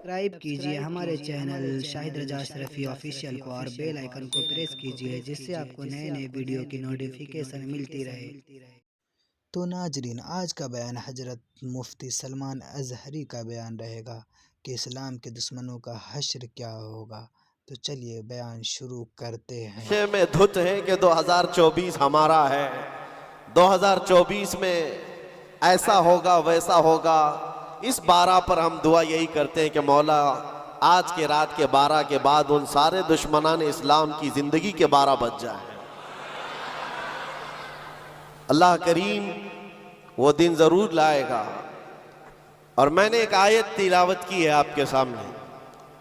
Subscribe कीजिए हमारे channel Shahid रजा Ashrafi official को और बेल आइकन को प्रेस कीजिए जिससे आपको नए नए वीडियो की नोटिफिकेशन मिलती रहे। तो नाजरीन, आज का बयान हजरत मुफ्ती सलमान अजहरी का बयान रहेगा कि इस्लाम के दुश्मनों का हश्र क्या होगा। तो चलिए बयान शुरू करते हैं। में धुत है कि 2024 हमारा है। 2024 में ऐसा होगा वैसा होगा। इस 12 पर हम दुआ यही करते हैं कि मौला आज के रात के 12 के बाद उन सारे दुश्मनान इस्लाम की जिंदगी के 12 बज जाए। अल्लाह करीम वो दिन जरूर लाएगा। और मैंने एक आयत तिलावत की है आपके सामने,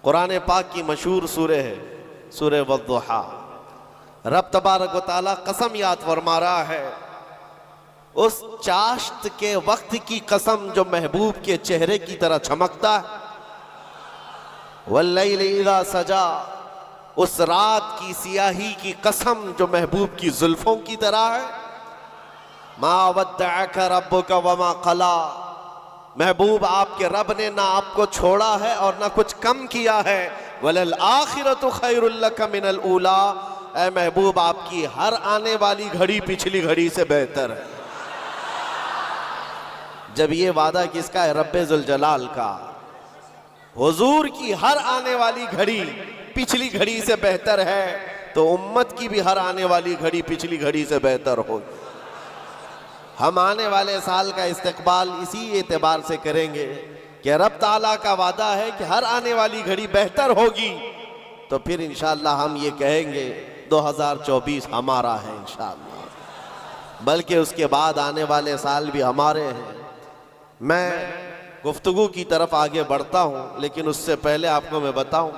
कुरान पाक की मशहूर सूरह है, सूरह वद्दुहा। रब तबारक व तआला कसम याद फरमा रहा है, उस चाश्त के वक्त की कसम जो महबूब के चेहरे की तरह चमकता है। वल्लैलि इज़ा सजा, उस रात की सियाही की कसम जो महबूब की जुल्फों की तरह है। मा वद्दअक रब्बुका वमा क़ला, महबूब आपके रब ने ना आपको छोड़ा है और ना कुछ कम किया है। वलल आखिरतु खैरुल लक मिनल ऊला, ऐ महबूब आपकी हर आने वाली घड़ी पिछली घड़ी से बेहतर है। जब ये वादा किसका है? रब्बे जुल जलाल का। हुजूर की हर आने वाली घड़ी पिछली घड़ी से बेहतर है, तो उम्मत की भी हर आने वाली घड़ी पिछली घड़ी से बेहतर हो। हम आने वाले साल का इस्तकबाल इसी एतबार से करेंगे कि रब ताला का वादा है कि हर आने वाली घड़ी बेहतर होगी, तो फिर इंशाअल्लाह हम ये कहेंगे 2024 हमारा है इंशाअल्लाह। बल्कि उसके बाद आने वाले साल भी हमारे हैं। मैं गुफ्तगू की तरफ आगे बढ़ता हूँ, लेकिन उससे पहले आपको मैं बताऊँ,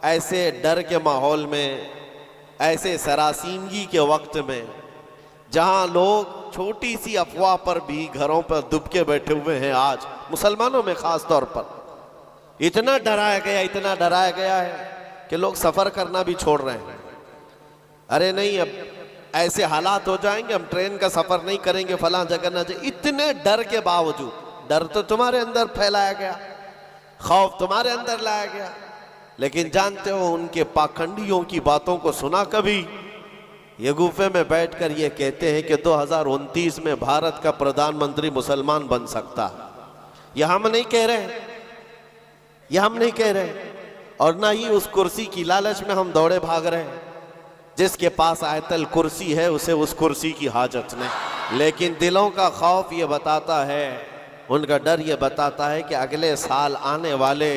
ऐसे डर के माहौल में, ऐसे सरासीमगी के वक्त में, जहाँ लोग छोटी सी अफवाह पर भी घरों पर दुबके बैठे हुए हैं, आज मुसलमानों में खास तौर पर इतना डराया गया, इतना डराया गया है कि लोग सफ़र करना भी छोड़ रहे हैं। अरे नहीं, अब ऐसे हालात हो जाएंगे, हम ट्रेन का सफ़र नहीं करेंगे, फलां जगह ना जाए। इतने डर के बावजूद, डर तो तुम्हारे अंदर फैलाया गया, खौफ तुम्हारे अंदर लाया गया, लेकिन जानते हो उनके पाखंडियों की बातों को सुना कभी? ये गुफे में बैठकर ये कहते हैं कि 2029 में भारत का प्रधानमंत्री मुसलमान बन सकता है। यह हम नहीं कह रहे, यह हम नहीं कह रहे, और ना ही उस कुर्सी की लालच में हम दौड़े भाग रहे हैं। जिसके पास आयतल कुर्सी है उसे उस कुर्सी की हाजत नहीं। लेकिन दिलों का खौफ ये बताता है, उनका डर ये बताता है कि अगले साल आने वाले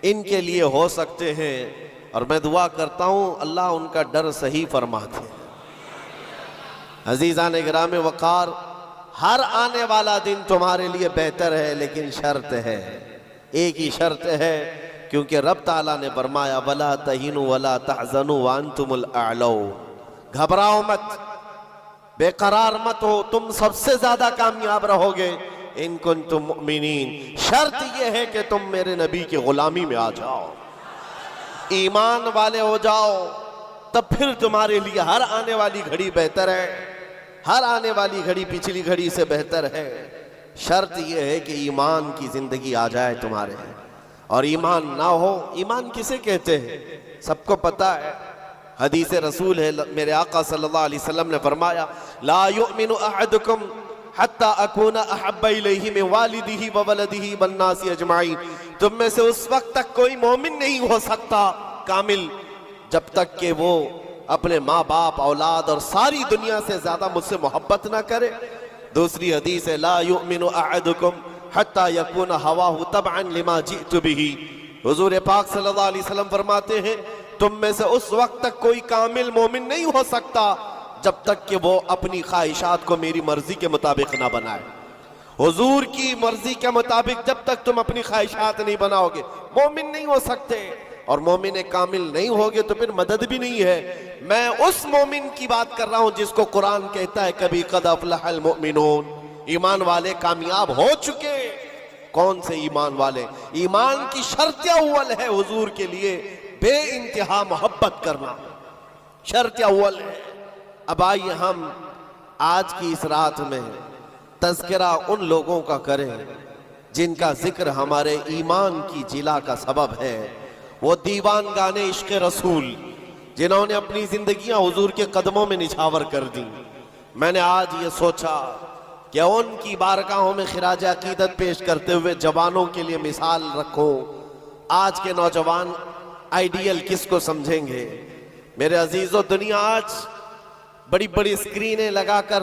इनके लिए हो सकते हैं। और मैं दुआ करता हूँ अल्लाह उनका डर सही फरमा दे। अजीज़ान गिराम वक़ार, हर आने वाला दिन तुम्हारे लिए बेहतर है, लेकिन शर्त है, एक ही शर्त है, क्योंकि रब ताला ने फरमाया वला तहीनु वला तहज़नु व अंतुमुल अअलौ, घबराओ मत, बेकरार मत हो, तुम सबसे ज्यादा कामयाब रहोगे इन कुंतुम मुमिनीन। शर्त यह है कि तुम मेरे नबी की गुलामी में आ जाओ, ईमान वाले हो जाओ, तब फिर तुम्हारे लिए हर आने वाली घड़ी बेहतर है, हर आने वाली घड़ी पिछली घड़ी से बेहतर है। शर्त यह है कि ईमान की जिंदगी आ जाए तुम्हारे, और ईमान ना हो, ईमान किसे कहते हैं सबको पता है, हदीस रसूल है, मेरे आका सल्लल्लाहु अलैहि वसल्लम ने फरमाया ला युमिनु अहदुकुम हत्ता अकूना अहब्बा इलैहि मिन वालिदिही व वलदिही वन नासी अजमाइन। तुम में से उस वक्त तक कोई मोमिन नहीं हो सकता कामिल, जब तक कि वो अपने माँ बाप, औलाद और सारी दुनिया से ज्यादा मुझसे मोहब्बत ना करे। दूसरी हदीस है ला युमिनु अहदुकुम हत्ता यकूना हवाहु तबअन लिमा जिअतु बिही। हुजूर पाक सल्लल्लाहु अलैहि वसल्लम फरमाते हैं तुम में से उस वक्त तक कोई कामिल मोमिन नहीं हो सकता जब तक कि वो अपनी ख्वाहिशात को मेरी मर्जी के मुताबिक ना बनाए। हुजूर की मर्जी के मुताबिक जब तक तुम अपनी ख्वाहिशात नहीं बनाओगे, मोमिन नहीं हो सकते। और मोमिन कामिल नहीं होगे तो फिर मदद भी नहीं है। मैं उस मोमिन की बात कर रहा हूं जिसको कुरान कहता है कभी कद अफलहल मोमिनून, ईमान वाले कामयाब हो चुके। कौन से ईमान वाले? ईमान की शर्त अव्वल है हुजूर के लिए बे इंतहा मोहब्बत करना, शर्त अव्वल है। अब आइए हम आज की इस रात में तज़किरा उन लोगों का करें जिनका जिक्र हमारे ईमान की जिला का सबब है, वो दीवान गाने इश्क रसूल जिन्होंने अपनी जिंदगियां हुजूर के कदमों में निछावर कर दी। मैंने आज ये सोचा कि उनकी बारगाहों में खिराज अकीदत पेश करते हुए जवानों के लिए मिसाल रखो। आज के नौजवान आइडियल किसको समझेंगे? मेरे अजीजों, दुनिया आज बड़ी बड़ी स्क्रीनें लगाकर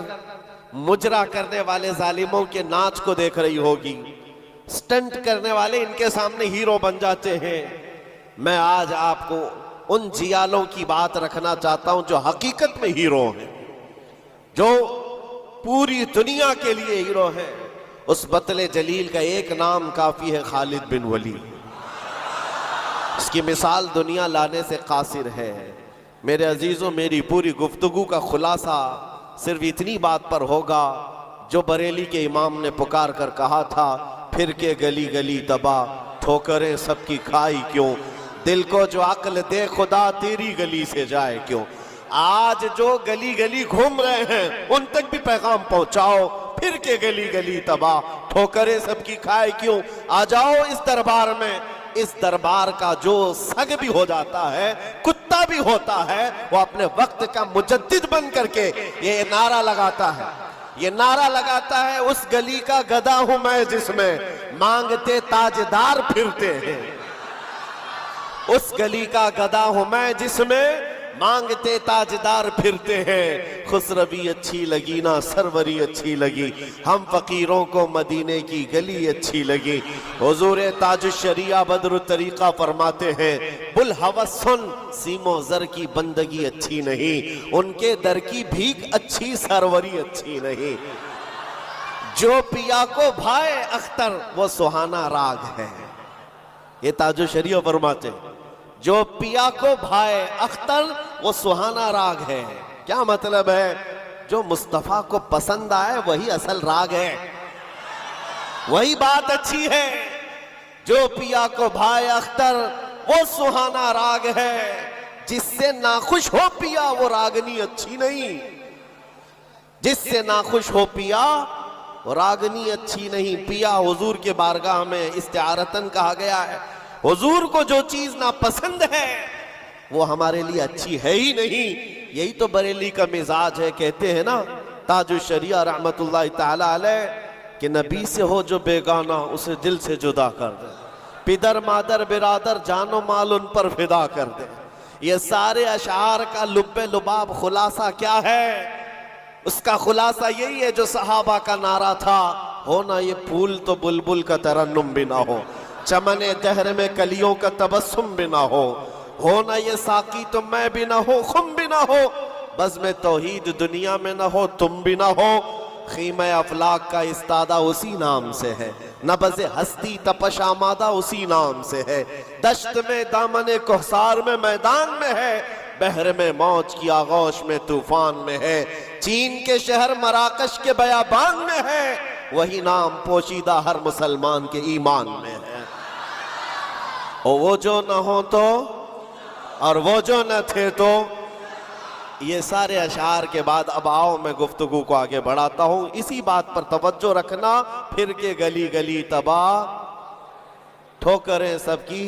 मुजरा करने वाले जालिमों के नाच को देख रही होगी। स्टंट करने वाले इनके सामने हीरो बन जाते हैं। मैं आज आपको उन जियालों की बात रखना चाहता हूं जो हकीकत में हीरो हैं, जो पूरी दुनिया के लिए हीरो हैं। उस बतले जलील का एक नाम काफी है, खालिद बिन वलीद। इसकी मिसाल दुनिया लाने से कासिर है। मेरे अजीजों, मेरी पूरी गुफ्तगू का खुलासा सिर्फ इतनी बात पर होगा जो बरेली के इमाम ने पुकार कर कहा था, फिर के गली गली तबाह, ठोकरें सबकी खाई क्यों, दिल को जो अक्ल दे खुदा तेरी गली से जाए क्यों। आज जो गली गली घूम रहे हैं उन तक भी पैगाम पहुंचाओ, फिर के गली गली तबाह, ठोकरें सबकी खाए क्यों। आ जाओ इस दरबार में। इस दरबार का जो सग भी हो जाता है, कुत्ता भी होता है, वो अपने वक्त का मुजद्दिद बन करके ये नारा लगाता है। ये नारा लगाता है, उस गली का गधा हूं मैं जिसमें मांगते ताजदार फिरते हैं। उस गली का गधा हूं मैं जिसमें मांगते ताजदार फिरते हैं। खुसरवी अच्छी लगी ना सरवरी अच्छी लगी, हम फकीरों को मदीने की गली अच्छी लगी। हुजूर ताजुश्शरिया बदरु तरीका फरमाते हैं, बुल हवस सुन सीमो जर की बंदगी अच्छी नहीं, उनके दर की भीख अच्छी सरवरी अच्छी नहीं। जो पिया को भाए अख्तर वो सुहाना राग है। ये ताजुश्शरिया फरमाते हैं, जो पिया को भाए अख्तर वो सुहाना राग है। क्या मतलब है? जो मुस्तफा को पसंद आए वही असल राग है, वही बात अच्छी है। जो पिया को भाए अख्तर वो सुहाना राग है, जिससे नाखुश हो पिया वो रागनी अच्छी नहीं। जिससे नाखुश हो पिया वो रागनी अच्छी नहीं। पिया हुजूर के बारगाह में इस्तिआरतन कहा गया है। हुजूर को जो चीज नापसंद है वो हमारे लिए अच्छी है ही नहीं। यही तो बरेली का मिजाज है। कहते हैं ना ताजुश्शरिया रहमतुल्लाह ताला अलैह कि नबी से हो जो बेगाना उसे दिल से जुदा कर दे, पिदर मादर बिरादर जानो माल उन पर फिदा कर दे। ये सारे अशार का लुब्बे लुबाब खुलासा क्या है? उसका खुलासा यही है जो सहाबा का नारा था, हो ना ये फूल तो बुलबुल का तरन्नुम भी ना हो, चमने दहर में कलियों का तबस्सुम भी ना हो ना ये साकी तो मैं भी ना हो, खुम भी ना हो, बस में तौहीद दुनिया में ना हो, तुम भी ना हो। खीमे अफलाक का इस्तादा उसी नाम से है, नबज़ हस्ती तपश आमादा उसी नाम से है। दश्त में दामने कोहसार में मैदान में है, बहर में मौज की आगोश में तूफान में है। चीन के शहर मराकश के बयाबान में है, वही नाम पोशीदा हर मुसलमान के ईमान में है। और वो जो न हो तो और वो जो न थे तो। ये सारे अशार के बाद अब आओ मैं गुफ्तगू को आगे बढ़ाता हूं। इसी बात पर तवज्जो रखना, फिर के गली गली तबाह, ठोकरें सबकी।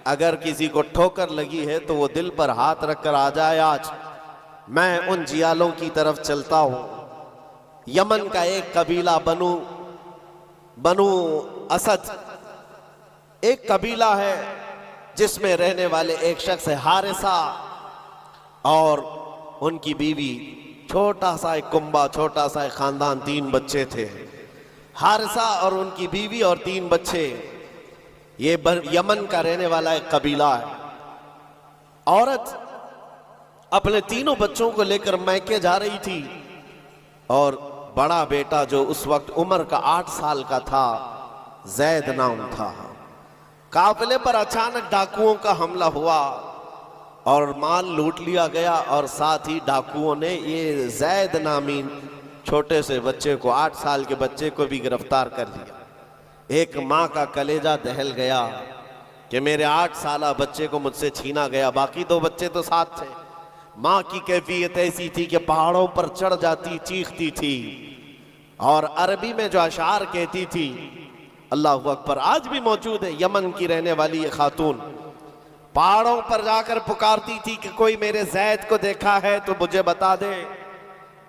अगर किसी को ठोकर लगी है तो वो दिल पर हाथ रखकर आ जाए। आज मैं उन जियालों की तरफ चलता हूं। यमन का एक कबीला बनु असद एक कबीला है जिसमें रहने वाले एक शख्स है हारिसा, और उनकी बीवी, छोटा सा एक कुंबा, छोटा सा एक खानदान, 3 बच्चे थे। हारिसा और उनकी बीवी और 3 बच्चे। ये यमन का रहने वाला एक कबीला है। औरत अपने तीनों बच्चों को लेकर मैके जा रही थी, और बड़ा बेटा जो उस वक्त उम्र का 8 साल का था, जैद नाम था। काफिले पर अचानक डाकुओं का हमला हुआ और माल लूट लिया गया, और साथ ही डाकुओं ने ये जैद नामी छोटे से बच्चे को, 8 साल के बच्चे को भी गिरफ्तार कर लिया। एक माँ का कलेजा दहल गया कि मेरे 8 साला बच्चे को मुझसे छीना गया। बाकी 2 बच्चे तो साथ थे। माँ की कैफियत ऐसी थी कि पहाड़ों पर चढ़ जाती, चीखती थी, और अरबी में जो अशार कहती थी अल्लाह अकबर। आज भी मौजूद है। यमन की रहने वाली ये खातून पहाड़ों पर जाकर पुकारती थी कि कोई मेरे जैद को देखा है तो मुझे बता दे।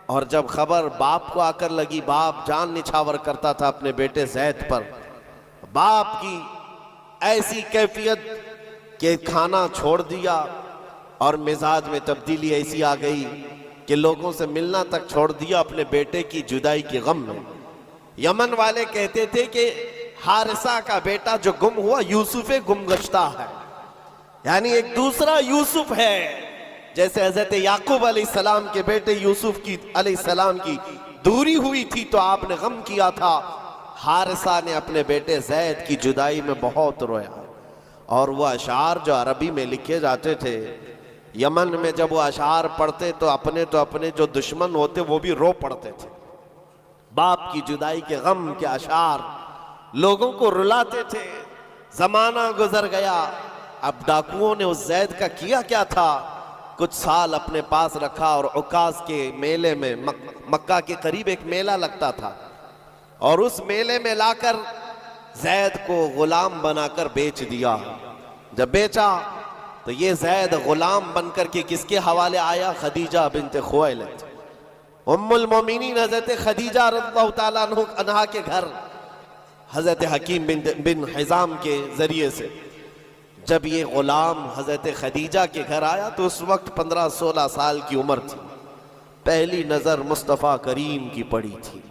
और जब खबर बाप को आकर लगी, बाप जान निछावर करता था अपने बेटे जैद पर। बाप की ऐसी कैफियत कि खाना छोड़ दिया और मिजाज में तब्दीली ऐसी आ गई कि लोगों से मिलना तक छोड़ दिया अपने बेटे की जुदाई के गम में। यमन वाले कहते थे कि हारिसा का बेटा जो गुम हुआ यूसुफ गुमगश्ता है, यानी एक दूसरा यूसुफ है। जैसे हजरत याकूब अलैहिस्सलाम के बेटे यूसुफ की अलैहिस्सलाम की दूरी हुई थी तो आपने गम किया था, हारिसा ने अपने बेटे जैद की जुदाई में बहुत रोया। और वो अशार जो अरबी में लिखे जाते थे, यमन में जब वो अशार पढ़ते तो अपने जो दुश्मन होते वो भी रो पड़ते थे। बाप की जुदाई के गम के अशार लोगों को रुलाते थे। जमाना गुजर गया। अब डाकुओं ने उस जैद का किया क्या था, कुछ साल अपने पास रखा और उकास के मेले में मक्का के करीब एक मेला लगता था और उस मेले में लाकर जैद को गुलाम बनाकर बेच दिया। जब बेचा तो ये जैद गुलाम बनकर के किसके हवाले आया, खदीजा बिन्त खुवैलिद, उम्मुल मोमिनीन हजरत खदीजा रज़ियल्लाहु ताला अन्हा के घर हजरत हकीम बिन हिजाम के जरिए से। जब ये गुलाम हजरत खदीजा के घर आया तो उस वक्त 15-16 साल की उम्र थी। पहली नजर मुस्तफ़ा करीम की पड़ी थी।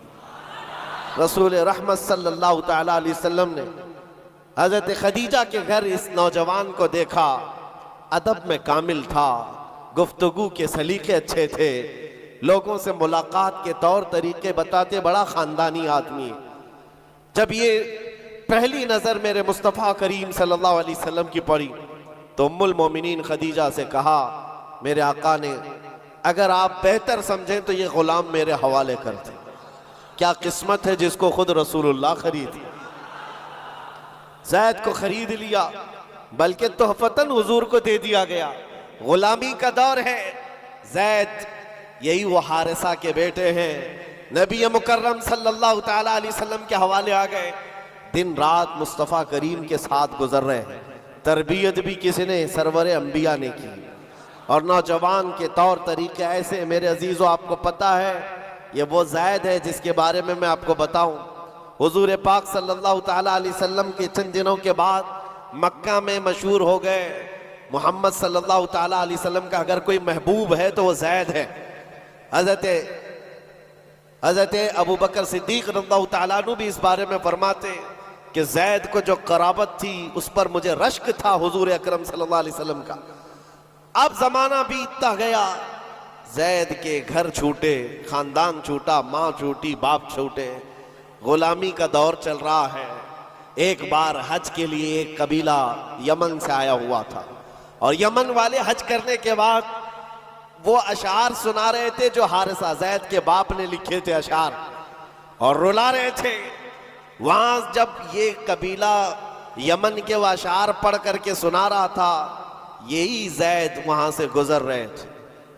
रसूल रहमत सल्लल्लाहु ताला अलैहि वसल्लम ने हजरत खदीजा के घर इस नौजवान को देखा। अदब में कामिल था, गुफ्तगू के सलीके अच्छे थे, लोगों से मुलाकात के तौर तरीके बताते, बड़ा खानदानी आदमी। जब ये पहली नजर मेरे मुस्तफ़ा करीम सल्लल्लाहु अलैहि वसल्लम की पड़ी तो उम्मुल मोमिनीन खदीजा से कहा, मेरे आका ने अगर आप बेहतर समझें तो ये गुलाम मेरे हवाले कर दें। क्या किस्मत है जिसको खुद रसूलुल्लाह खरीदी। जैद को खरीद लिया, बल्कि तोहफतन हुजूर को दे दिया गया। गुलामी का दौर है। जैद यही वो हारिसा के बेटे हैं, नबी मुकर्रम सल्लल्लाहु ताला अलैहि वसल्लम के हवाले आ गए। दिन रात मुस्तफ़ा करीम के साथ गुजर रहे हैं। तरबियत भी किसी ने, सरवरे अंबिया ने की। और नौजवान के तौर तरीके ऐसे, मेरे अजीज़ों आपको पता है ये वो जैद है जिसके बारे में मैं आपको बताऊं। हुजूर पाक सल्लल्लाहु ताला अलैहि वसल्लम के चंद दिनों के बाद मक्का में मशहूर हो गए, मोहम्मद सल्लल्लाहु ताला अलैहि वसल्लम का अगर कोई महबूब है तो वो जैद है। हजरत अबू बकर सिद्दीक रज़ियल्लाहु ताला अन्हु भी इस बारे में फरमाते कि जैद को जो कराबत थी उस पर मुझे रश्क था हुजूर अकरम सल्लल्लाहु अलैहि वसल्लम का। अब जमाना बीतता गया, जैद के घर छूटे, खानदान छूटा, माँ छूटी, बाप छूटे, गुलामी का दौर चल रहा है। एक बार हज के लिए एक कबीला यमन से आया हुआ था और यमन वाले हज करने के बाद वो अशार सुना रहे थे जो हारिसा जैद के बाप ने लिखे थे अशार, और रुला रहे थे। वहां जब ये कबीला यमन के वो अशार पढ़ करके सुना रहा था, यही जैद वहां से गुजर रहे थे।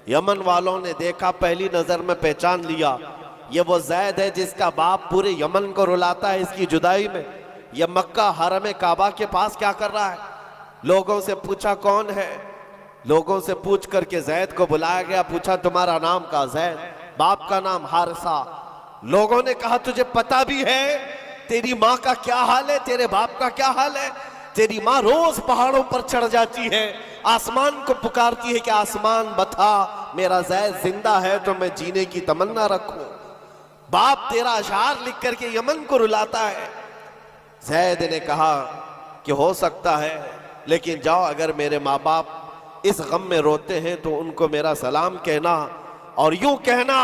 यमन वालों ने देखा, पहली नजर में पहचान लिया, ये वो जैद है जिसका बाप पूरे यमन को रुलाता है इसकी जुदाई में। यह मक्का हरम काबा के पास क्या कर रहा है। लोगों से पूछा कौन है, लोगों से पूछ करके जैद को बुलाया गया। पूछा तुम्हारा नाम का, जैद, बाप का नाम हारिसा। लोगों ने कहा तुझे पता भी है तेरी माँ का क्या हाल है, तेरे बाप का क्या हाल है। तेरी माँ रोज पहाड़ों पर चढ़ जाती है, आसमान को पुकारती है कि आसमान बता मेरा जैद जिंदा है तो मैं जीने की तमन्ना रखूं। बाप तेरा अशार लिख करके यमन को रुलाता है। जैद ने कहा कि हो सकता है, लेकिन जाओ अगर मेरे माँ बाप इस गम में रोते हैं तो उनको मेरा सलाम कहना और यूं कहना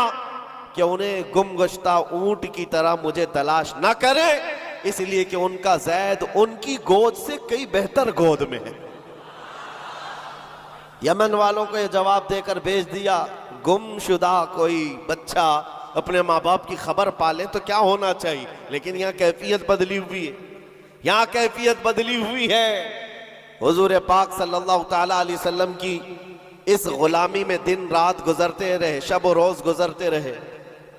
कि उन्हें गुमगश्ता ऊंट की तरह मुझे तलाश ना करे, इसलिए कि उनका जैद उनकी गोद से कई बेहतर गोद में है। यमन वालों को यह जवाब देकर भेज दिया, गुमशुदा कोई बच्चा अपने माँ बाप की खबर पाले तो क्या होना चाहिए, लेकिन यहाँ कैफियत बदली हुई है। यहाँ कैफियत बदली हुई है। हुजूर पाक सल्लल्लाहु ताला अलैहि वसल्लम की इस गुलामी में दिन रात गुजरते रहे, शब और रोज गुजरते रहे।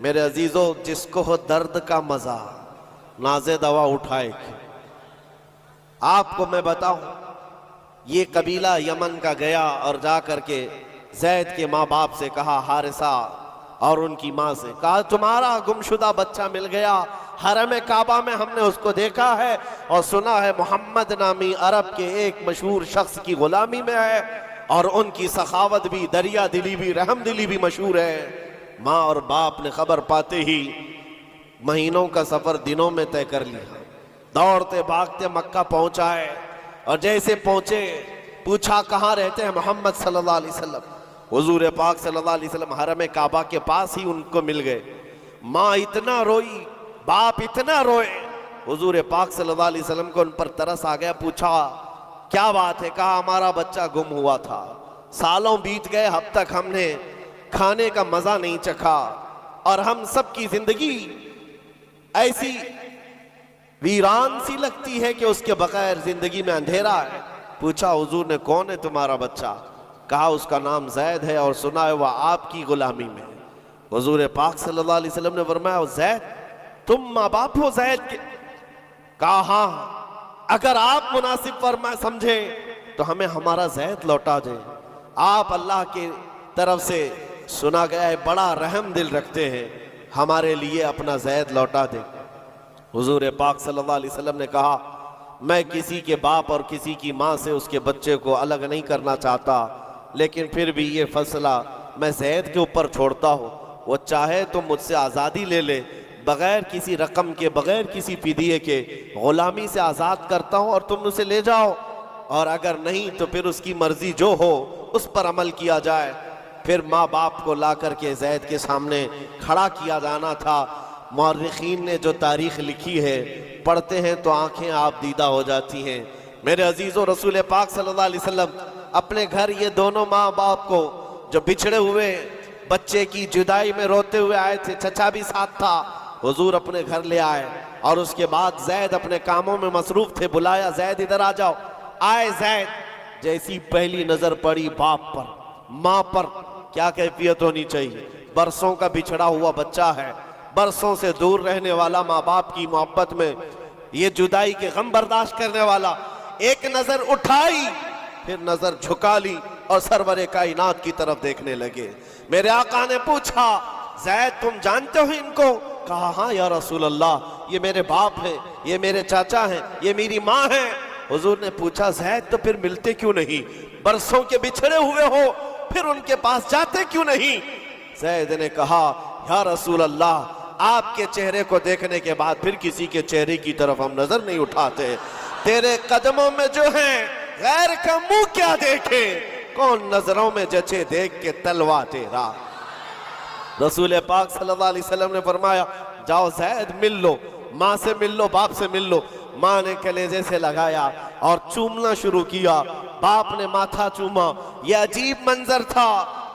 मेरे अजीजों, जिसको हो दर्द का मजा नाज़े दवा उठाएगी। आपको मैं बताऊं, ये कबीला यमन का गया और जा करके जैद के माँ बाप से कहा, हारिसा और उनकी माँ से कहा, तुम्हारा गुमशुदा बच्चा मिल गया, हरम काबा में हमने उसको देखा है और सुना है मोहम्मद नामी अरब के एक मशहूर शख्स की गुलामी में है और उनकी सखावत भी, दरिया दिली भी, रहम दिली भी मशहूर है। माँ और बाप ने खबर पाते ही महीनों का सफर दिनों में तय कर लिया। दौड़ते भागते मक्का पहुंचाए और जैसे पहुंचे पूछा कहाँ रहते हैं मोहम्मद सल्लल्लाहु अलैहि वसल्लम। हुजूर पाक सल्लल्लाहु अलैहि वसल्लम हरम काबा के पास ही उनको मिल गए। माँ इतना रोई, बाप इतना रोए, हुजूर पाक सल्लल्लाहु अलैहि वसल्लम को उन पर तरस आ गया। पूछा क्या बात है? कहा हमारा बच्चा गुम हुआ था, सालों बीत गए, अब तक हमने खाने का मजा नहीं चखा और हम सबकी जिंदगी ऐसी वीरान सी लगती है कि उसके बगैर जिंदगी में अंधेरा है। पूछा हुजूर ने कौन है तुम्हारा बच्चा? कहा उसका नाम जैद है और सुना है वह आपकी गुलामी में। हुजूर पाक सल्लल्लाहु अलैहि वसल्लम ने फरमाया, जैद तुम माँ बाप हो जैद के? कहा हाँ, अगर आप मुनासिब फरमा समझे तो हमें हमारा जैद लौटा दे। आप अल्लाह के तरफ से सुना गया है बड़ा रहम दिल रखते हैं, हमारे लिए अपना जैद लौटा दे। हुजूर पाक सल्लल्लाहु अलैहि वसल्लम ने कहा, मैं किसी के बाप और किसी की माँ से उसके बच्चे को अलग नहीं करना चाहता, लेकिन फिर भी ये फैसला मैं जैद के ऊपर छोड़ता हूँ। वो चाहे तो मुझसे आज़ादी ले ले, बगैर किसी रकम के, बगैर किसी फिदिये के गुलामी से आज़ाद करता हूँ और तुम उसे ले जाओ, और अगर नहीं तो फिर उसकी मर्जी जो हो उस पर अमल किया जाए। फिर माँ बाप को ला करके जैद के सामने खड़ा किया जाना था। मौर्रिखीन ने जो तारीख लिखी है, पढ़ते हैं तो आंखें आप दीदा हो जाती हैं। मेरे अजीज़ों, रसूल पाक सल्लल्लाहु अलैहि वसल्लम अपने घर ये दोनों माँ बाप को जो बिछड़े हुए बच्चे की जुदाई में रोते हुए आए थे, चचा भी साथ था, हुजूर अपने घर ले आए और उसके बाद जैद अपने कामों में मसरूफ थे। बुलाया, जैद इधर आ जाओ। आए जैद, जैसी पहली नजर पड़ी बाप पर, माँ पर, क्या कैफियत होनी चाहिए। बरसों का बिछड़ा हुआ बच्चा है, बरसों से दूर रहने वाला, माँ बाप की मोहब्बत में ये जुदाई के गम बर्दाश्त करने वाला। एक नजर उठाई, फिर नजर झुका ली और सरवरे कायनात की तरफ देखने लगे। मेरे आका ने पूछा, जैद तुम जानते हो इनको? कहा हाँ या रसूल अल्लाह, ये मेरे बाप हैं, ये मेरे चाचा हैं, ये मेरी माँ है। हुजूर ने पूछा, जैद तो फिर मिलते क्यों नहीं? बरसों के बिछड़े हुए हो, फिर उनके पास जाते क्यों नहीं? जैद ने कहा, या रसूल अल्लाह, आपके चेहरे को देखने के बाद फिर किसी के चेहरे की तरफ हम नजर नहीं उठाते। तेरे कदमों में जो है गैर का मुंह क्या देखे, कौन नजरों में जचे देख के तलवा तेरा। रसूल पाक सल्लल्लाहु अलैहि वसल्लम ने फरमाया, जाओ जैद मिल लो, माँ से मिल लो, बाप से मिल लो। माँ ने कलेजे से लगाया और चूमना शुरू किया, बाप ने माथा चूमा। यह अजीब मंजर था।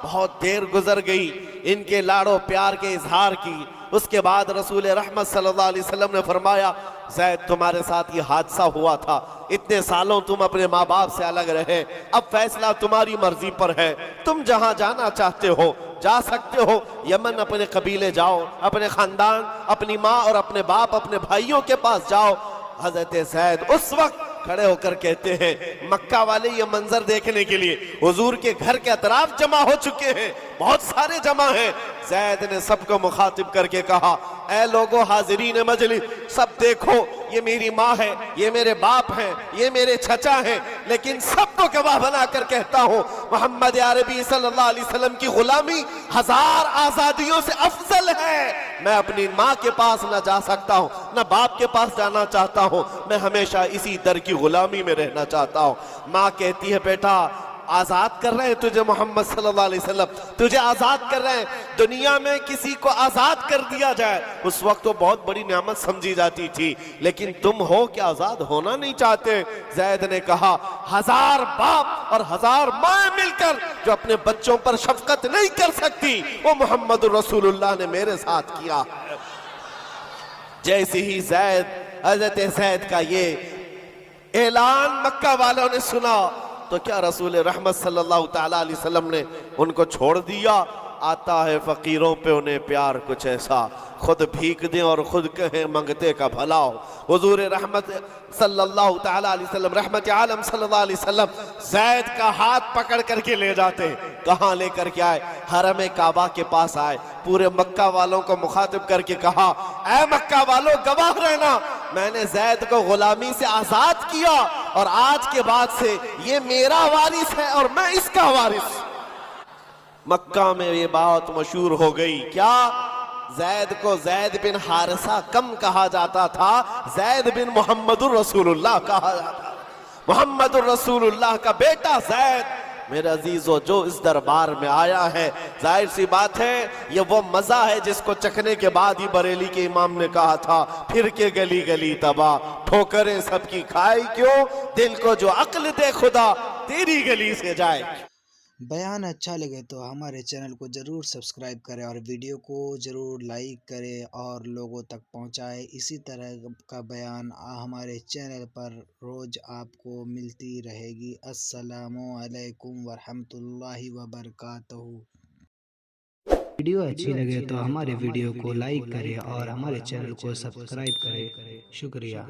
बहुत देर गुजर गई इनके लाड़ो प्यार के इजहार की। उसके बाद रसूल रहमत सल्लल्लाहु अलैहि वसल्लम ने फरमाया, जैद तुम्हारे साथ ये हादसा हुआ था, इतने सालों तुम अपने माँ बाप से अलग रहे, अब फैसला तुम्हारी मर्जी पर है, तुम जहां जाना चाहते हो जा सकते हो। यमन अपने कबीले जाओ, अपने खानदान, अपनी माँ और अपने बाप, अपने भाइयों के पास जाओ। हजरत जैद उस वक्त खड़े होकर कहते हैं, मक्का वाले ये मंजर देखने के लिए हुजूर के घर के अतराफ जमा हो चुके हैं, बहुत सारे जमा हैं। जैद ने सबको मुखातिब करके कहा, ऐ लोगो हाजिरीन मजलिस, सब देखो, ये मेरी माँ है, ये मेरे बाप हैं, ये मेरे चचा हैं, लेकिन सबको गवाह बनाकर कहता हूँ, मोहम्मद अरबी सल्लल्लाहु अलैहि वसल्लम की गुलामी 1000 आजादियों से अफजल है। मैं अपनी माँ के पास न जा सकता हूँ, न बाप के पास जाना चाहता हूँ, मैं हमेशा इसी दर की गुलामी में रहना चाहता हूँ। माँ कहती है, बेटा आजाद कर रहे हैं तुझे मोहम्मद सल्लल्लाहु अलैहि वसल्लम, तुझे आजाद कर रहे हैं। दुनिया में किसी को आजाद कर दिया जाए उस वक्त तो बहुत बड़ी नेमत समझी जाती थी, लेकिन तुम हो कि आजाद होना नहीं चाहते। जैद ने कहा, 1000 बाप और 1000 माँ मिलकर जो अपने बच्चों पर शफकत नहीं कर सकती, वो मोहम्मद रसूलुल्लाह ने मेरे साथ किया। जैसे ही हजरत जैद का ये ऐलान मक्का वालों ने सुना तो क्या रसूल रहमत सल्लल्लाहु ताला अलैहि वसल्लम ने उनको छोड़ दिया? आता है फ़कीरों पे उन्हें प्यार कुछ ऐसा, खुद भीख दें और खुद कहें मंगते का भला हो। हुजूर रहमत सल्लल्लाहु ताला अलैहि वसल्लम, रहमत आलम सल्लल्लाहु अलैहि वसल्लम ज़ैद का हाथ पकड़ करके ले जाते। कहाँ लेकर के आए? हरम काबा के पास आए, पूरे मक्का वालों को मुखातिब करके कहा, ऐ मक्का वालों गवाह रहना, मैंने ज़ैद को गुलामी से आज़ाद किया और आज के बाद से ये मेरा वारिस है और मैं इसका वारिस। मक्का में ये बात मशहूर हो गई। क्या? ज़ैद को ज़ैद बिन हारिसा कम कहा जाता था, ज़ैद बिन मोहम्मदुर रसूलुल्लाह कहा जाता। मोहम्मदुर रसूलुल्लाह का बेटा ज़ैद। मेरे अजीजों, जो इस दरबार में आया है, जाहिर सी बात है ये वो मजा है जिसको चखने के बाद ही बरेली के इमाम ने कहा था, फिर के गली गली तबाह, ठोकरें सबकी खाई क्यों, दिल को जो अक्ल दे खुदा तेरी गली से जाए। बयान अच्छा लगे तो हमारे चैनल को ज़रूर सब्सक्राइब करें और वीडियो को ज़रूर लाइक करें और लोगों तक पहुंचाएं। इसी तरह का बयान हमारे चैनल पर रोज़ आपको मिलती रहेगी। अस्सलामु अलैकुम वरहमतुल्लाहि वबरकातुहू। वीडियो अच्छी लगे तो हमारे वीडियो को लाइक करें और हमारे चैनल को सब्सक्राइब करें। शुक्रिया।